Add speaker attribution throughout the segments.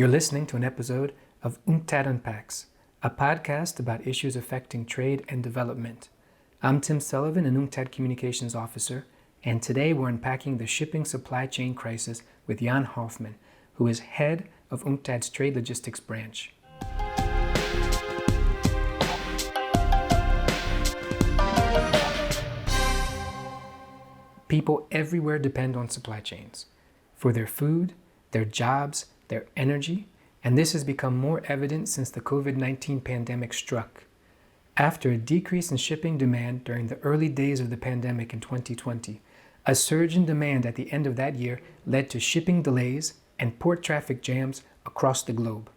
Speaker 1: You're listening to an episode of UNCTAD Unpacks, a podcast about issues affecting trade and development. I'm Tim Sullivan, an UNCTAD Communications Officer, and today we're unpacking the shipping supply chain crisis with Jan Hoffman, who is head of UNCTAD's Trade Logistics branch. People everywhere depend on supply chains for their food, their jobs, their energy, and this has become more evident since the COVID-19 pandemic struck. After a decrease in shipping demand during the early days of the pandemic in 2020, a surge in demand at the end of that year led to shipping delays and port traffic jams across the globe.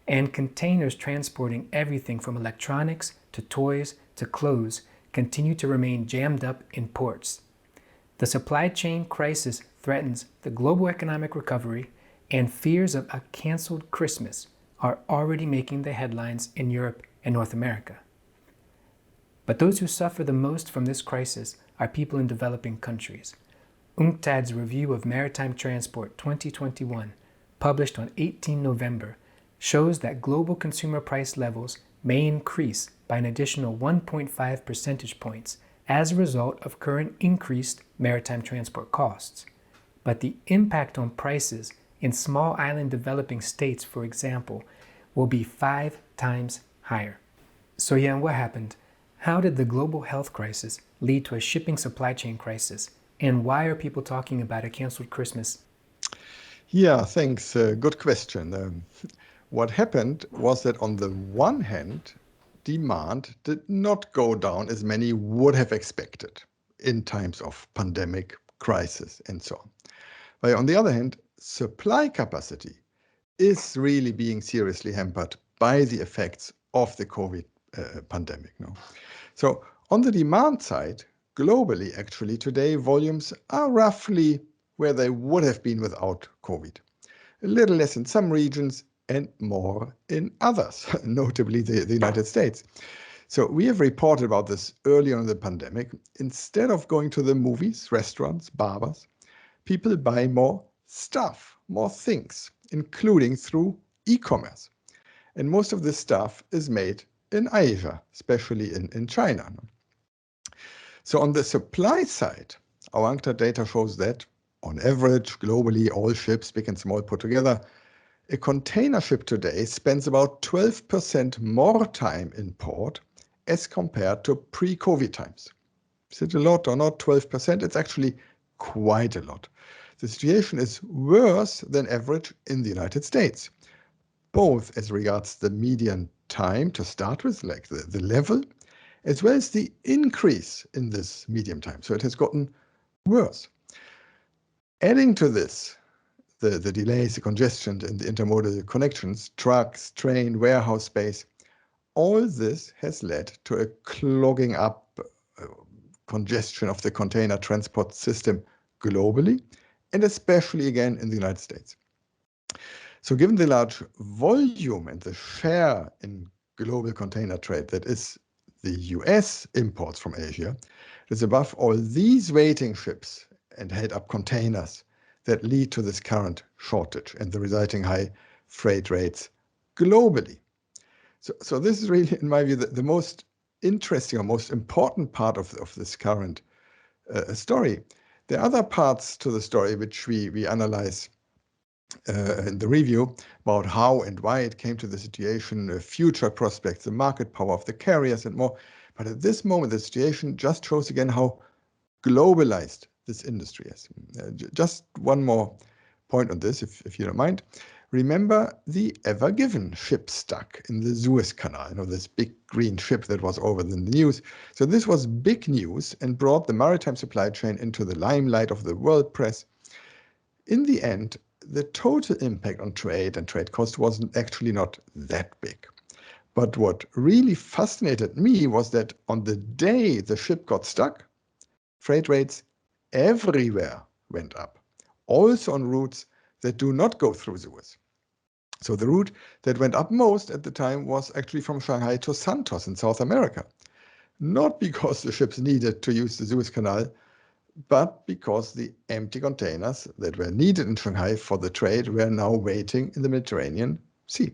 Speaker 1: And containers transporting everything from electronics to toys to clothes continue to remain jammed up in ports. The supply chain crisis threatens the global economic recovery, and fears of a canceled Christmas are already making the headlines in Europe and North America. But those who suffer the most from this crisis are people in developing countries. UNCTAD's Review of Maritime Transport 2021, published on 18 November, shows that global consumer price levels may increase by an additional 1.5 percentage points as a result of current increased maritime transport costs. But the impact on prices in small island developing states, for example, will be 5 times higher. So Jan, what happened? How did the global health crisis lead to a shipping supply chain crisis? And why are people talking about a canceled Christmas?
Speaker 2: Yeah, thanks. Good question. What happened was that on the one hand, demand did not go down as many would have expected in times of pandemic, crisis, and so on. But on the other hand, supply capacity is really being seriously hampered by the effects of the COVID pandemic. No? So on the demand side, globally, actually, today, volumes are roughly where they would have been without COVID. A little less in some regions and more in others, notably the United States. So we have reported about this earlier in the pandemic. Instead of going to the movies, restaurants, barbers, people buy more stuff, more things, including through e-commerce. And most of this stuff is made in Asia, especially in China. So on the supply side, our UNCTAD data shows that on average, globally, all ships, big and small put together, a container ship today spends about 12% more time in port as compared to pre-COVID times. Is it a lot or not? 12%? It's actually quite a lot. The situation is worse than average in the United States, both as regards the median time to start with, like the level, as well as the increase in this median time. So it has gotten worse. Adding to this, the delays, the congestion, and the intermodal connections, trucks, train, warehouse space, all this has led to a clogging up congestion of the container transport system globally, and especially again in the United States. So given the large volume and the share in global container trade that is the US imports from Asia, it is above all these waiting ships and head-up containers that lead to this current shortage and the resulting high freight rates globally. So this is really, in my view, the most interesting or most important part of this current story. There are other parts to the story which we analyze in the review about how and why it came to the situation, future prospects, the market power of the carriers and more. But at this moment, the situation just shows again how globalized this industry is. Just one more point on this, if you don't mind. Remember the Ever Given ship stuck in the Suez Canal, this big green ship that was over in the news. So this was big news and brought the maritime supply chain into the limelight of the world press. In the end, the total impact on trade and trade cost was actually not that big. But what really fascinated me was that on the day the ship got stuck, freight rates everywhere went up, also on routes that do not go through Suez. So the route that went up most at the time was actually from Shanghai to Santos in South America. Not because the ships needed to use the Suez Canal, but because the empty containers that were needed in Shanghai for the trade were now waiting in the Mediterranean Sea.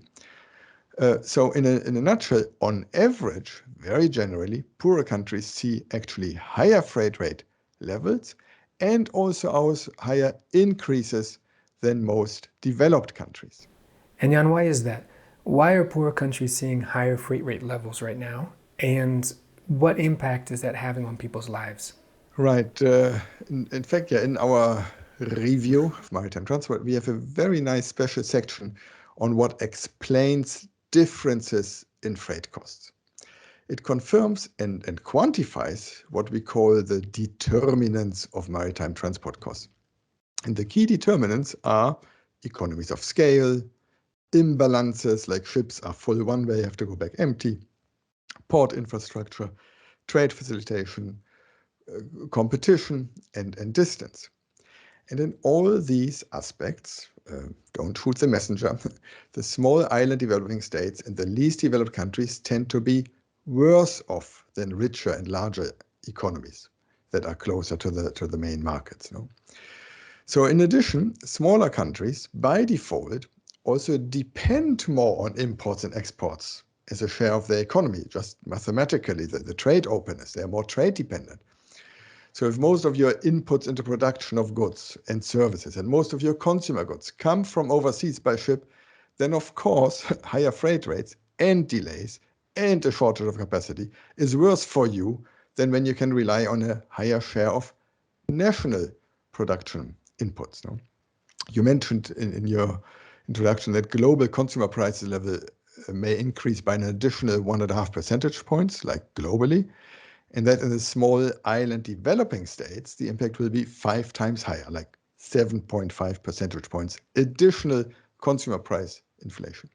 Speaker 2: So in a nutshell, on average, very generally, poorer countries see actually higher freight rate levels and also higher increases than most developed countries.
Speaker 1: And Jan, why is that? Why are poorer countries seeing higher freight rate levels right now? And what impact is that having on people's lives?
Speaker 2: Right. In fact, yeah, in our review of maritime transport, we have a very nice special section on what explains differences in freight costs. It confirms and quantifies what we call the determinants of maritime transport costs. And the key determinants are economies of scale, imbalances like ships are full one way, have to go back empty, port infrastructure, trade facilitation, competition, and distance. And in all these aspects, don't shoot the messenger, the small island developing states and the least developed countries tend to be worse off than richer and larger economies that are closer to the main markets. No? So in addition, smaller countries by default also depend more on imports and exports as a share of their economy, just mathematically, the trade openness, they are more trade dependent. So if most of your inputs into production of goods and services and most of your consumer goods come from overseas by ship, then of course higher freight rates and delays and a shortage of capacity is worse for you than when you can rely on a higher share of national production inputs. No? You mentioned in your introduction that global consumer prices level may increase by an additional 1.5 percentage points, like globally, and that in the small island developing states, the impact will be 5 times higher, like 7.5 percentage points additional consumer price inflation.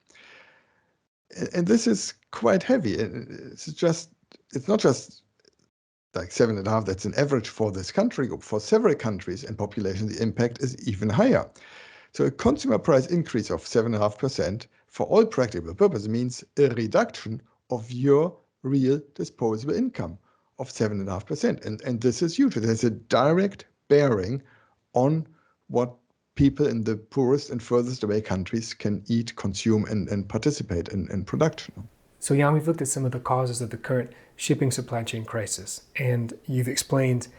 Speaker 2: And this is quite heavy. It's not just like 7.5, that's an average for this country group. For several countries and populations, the impact is even higher. So a consumer price increase of 7.5% for all practical purposes means a reduction of your real disposable income of 7.5%. And this is huge. It has a direct bearing on what people in the poorest and furthest away countries can eat, consume, and participate in production.
Speaker 1: So Jan, we've looked at some of the causes of the current shipping supply chain crisis, and you've explained,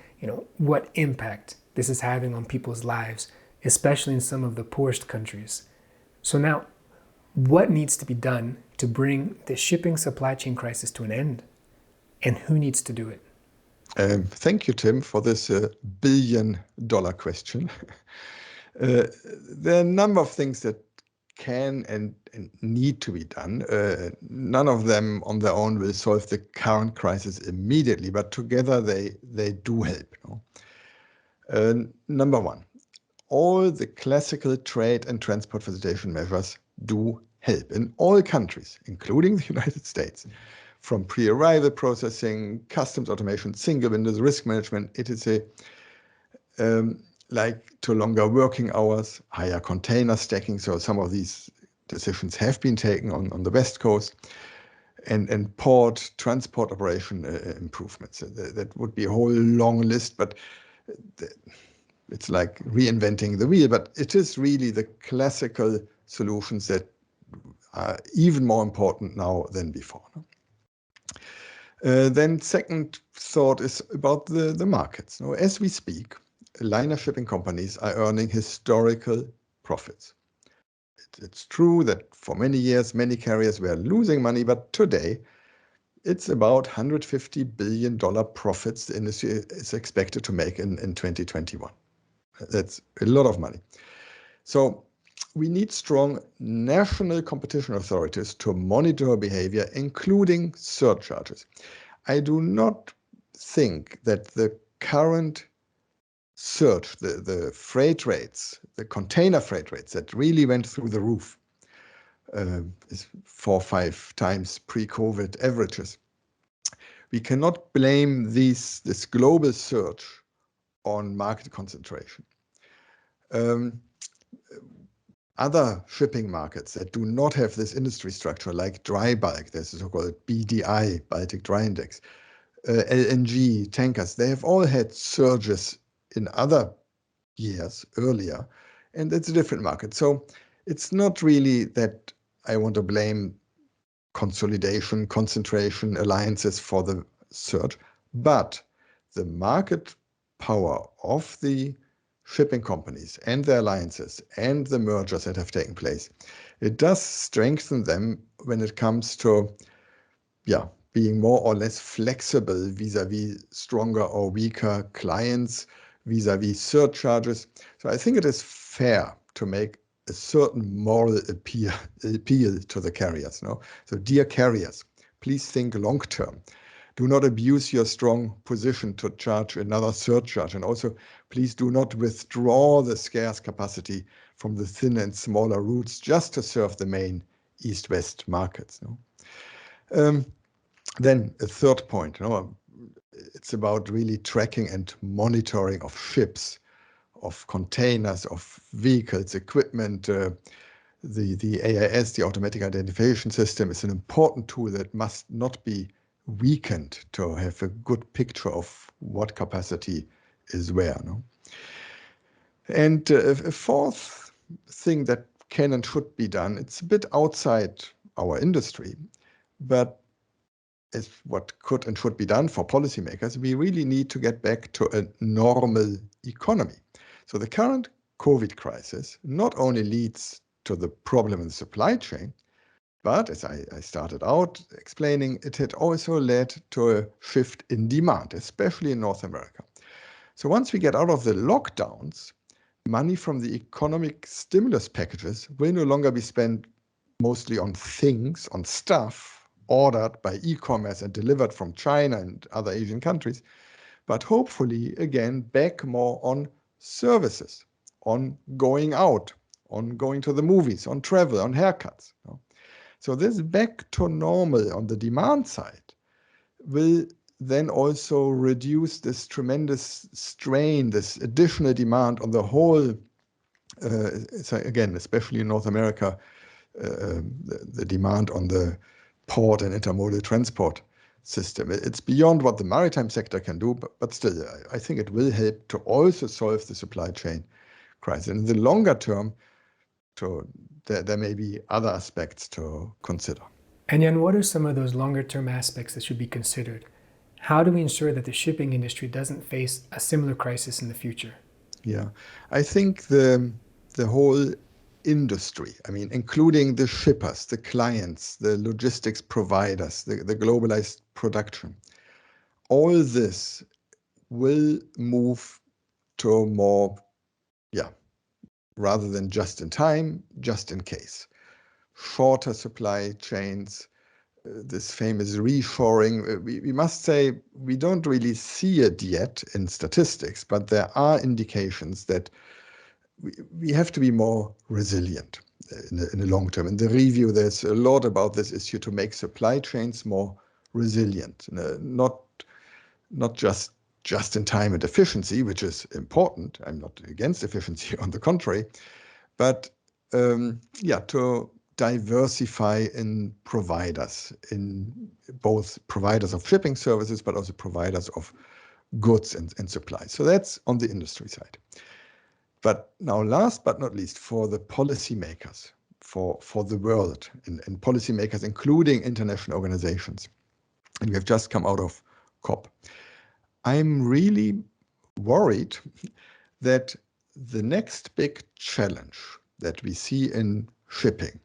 Speaker 1: what impact this is having on people's lives, especially in some of the poorest countries. So now, what needs to be done to bring the shipping supply chain crisis to an end? And who needs to do it?
Speaker 2: Thank you, Tim, for this billion-dollar question. There are a number of things that can and need to be done. None of them on their own will solve the current crisis immediately, but together they do help. Number one, all the classical trade and transport facilitation measures do help in all countries, including the United States. From pre-arrival processing, customs automation, single windows, risk management, etc., like to longer working hours, higher container stacking. So some of these decisions have been taken on the West Coast, and port transport operation improvements. That would be a whole long list, but it's like reinventing the wheel. But it is really the classical solutions that are even more important now than before. Then second thought is about the markets. As we speak, liner shipping companies are earning historical profits. It's true that for many years, many carriers were losing money, but today it's about $150 billion profits the industry is expected to make in 2021. That's a lot of money. So we need strong national competition authorities to monitor behavior, including surcharges. I do not think that the current surge, the freight rates, the container freight rates that really went through the roof, is 4 or 5 times pre-COVID averages. We cannot blame this global surge on market concentration. Other shipping markets that do not have this industry structure, like dry bulk, there's a so-called BDI, Baltic Dry Index, LNG, tankers, they have all had surges in other years earlier, and it's a different market. So it's not really that I want to blame consolidation, concentration, alliances for the surge, but the market power of the shipping companies and their alliances and the mergers that have taken place, it does strengthen them when it comes to being more or less flexible vis-a-vis stronger or weaker clients, vis-a-vis surcharges. So I think it is fair to make a certain moral appeal to the carriers. No? So dear carriers, please think long term. Do not abuse your strong position to charge another surcharge. And also, please do not withdraw the scarce capacity from the thin and smaller routes just to serve the main east-west markets. No? Then a third point, it's about really tracking and monitoring of ships, of containers, of vehicles, equipment. The AIS, the Automatic Identification System, is an important tool that must not be weakened to have a good picture of what capacity is where. No? And a fourth thing that can and should be done, it's a bit outside our industry, but is what could and should be done for policymakers. We really need to get back to a normal economy. So the current COVID crisis not only leads to the problem in the supply chain, but as I started out explaining, it had also led to a shift in demand, especially in North America. So once we get out of the lockdowns, money from the economic stimulus packages will no longer be spent mostly on things, on stuff, ordered by e-commerce and delivered from China and other Asian countries, but hopefully, again, back more on services, on going out, on going to the movies, on travel, on haircuts. So this back to normal on the demand side will then also reduce this tremendous strain, this additional demand on the whole, again, especially in North America, the demand on the port and intermodal transport system. It's beyond what the maritime sector can do, but still, I think it will help to also solve the supply chain crisis. And in the longer term, there may be other aspects to consider.
Speaker 1: And Jan, what are some of those longer term aspects that should be considered? How do we ensure that the shipping industry doesn't face a similar crisis in the future?
Speaker 2: Yeah, I think the whole industry, including the shippers, the clients, the logistics providers, the globalized production, all this will move to more, rather than just in time, just in case. Shorter supply chains, this famous reshoring. We must say we don't really see it yet in statistics, but there are indications that we have to be more resilient in the long term. In the review, there's a lot about this issue to make supply chains more resilient, not just in time and efficiency, which is important. I'm not against efficiency, on the contrary, but to diversify in providers, in both providers of shipping services, but also providers of goods and supplies. So that's on the industry side. But now, last but not least, for the policymakers, for the world, and policymakers, including international organizations, and we have just come out of COP, I'm really worried that the next big challenge that we see in shipping,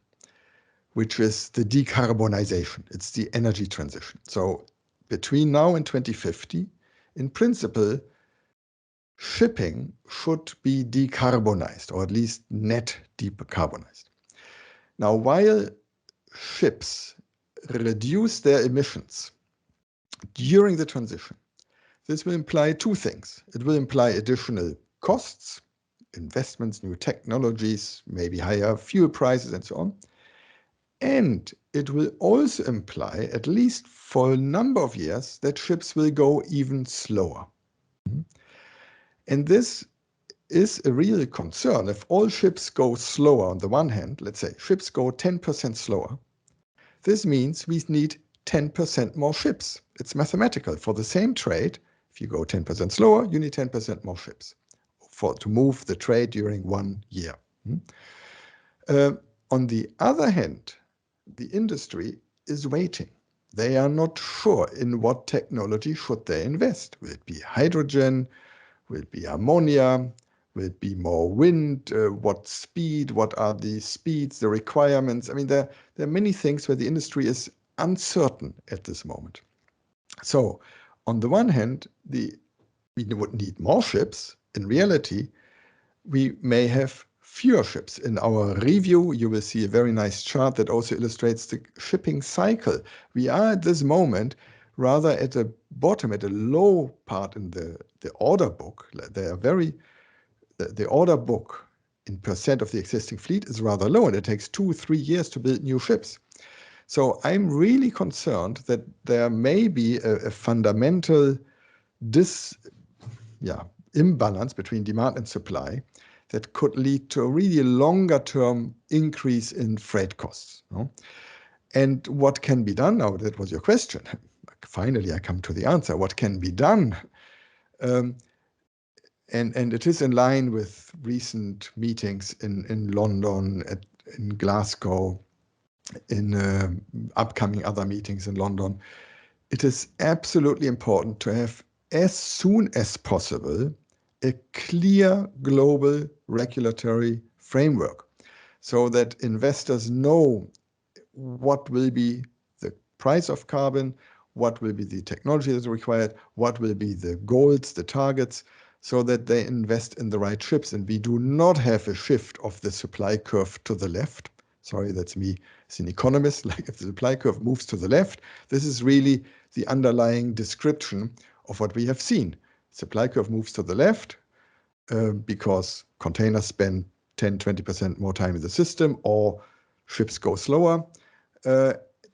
Speaker 2: which is the decarbonization, it's the energy transition. So between now and 2050, in principle, shipping should be decarbonized, or at least net decarbonized. Now, while ships reduce their emissions during the transition, this will imply two things. It will imply additional costs, investments, new technologies, maybe higher fuel prices, and so on. And it will also imply, at least for a number of years, that ships will go even slower. And this is a real concern. If all ships go slower on the one hand, let's say ships go 10% slower, this means we need 10% more ships. It's mathematical. For the same trade, if you go 10% slower, you need 10% more ships. to move the trade during 1 year. On the other hand, the industry is waiting. They are not sure in what technology should they invest. Will it be hydrogen? Will it be ammonia? Will it be more wind? What speed? What are the speeds, the requirements? I mean, there are many things where the industry is uncertain at this moment. So on the one hand, we would need more ships. In reality, we may have fewer ships. In our review, you will see a very nice chart that also illustrates the shipping cycle. We are at this moment rather at the bottom, at a low part in the order book. The order book in percent of the existing fleet is rather low, and it takes 2-3 years to build new ships. So I'm really concerned that there may be a fundamental imbalance between demand and supply that could lead to a really longer-term increase in freight costs. And what can be done now? That was your question. Finally, I come to the answer. What can be done? And it is in line with recent meetings in London, in Glasgow, in upcoming other meetings in London. It is absolutely important to have, as soon as possible, a clear global regulatory framework so that investors know what will be the price of carbon, what will be the technology that's required, what will be the goals, the targets, so that they invest in the right ships. And we do not have a shift of the supply curve to the left. Sorry, that's me as an economist. Like if the supply curve moves to the left, this is really the underlying description of what we have seen. Supply curve moves to the left because containers spend 10-20% more time in the system, or ships go slower.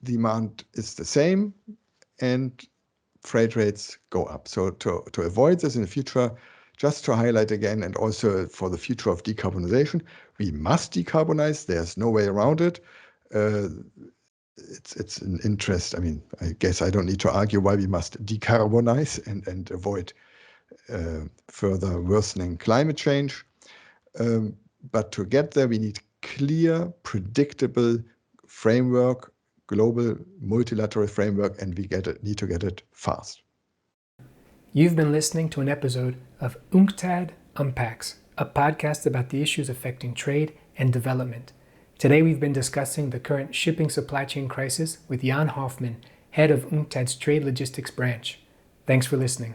Speaker 2: Demand is the same, and freight rates go up. So to avoid this in the future, just to highlight again, and also for the future of decarbonization, we must decarbonize. There's no way around it. It's an interest. I mean, I guess I don't need to argue why we must decarbonize and avoid further worsening climate change. But to get there, we need clear, predictable framework, global multilateral framework, and we need to get it fast.
Speaker 1: You've been listening to an episode of UNCTAD Unpacks, a podcast about the issues affecting trade and development. Today we've been discussing the current shipping supply chain crisis with Jan Hoffman, head of UNCTAD's Trade Logistics branch. Thanks for listening.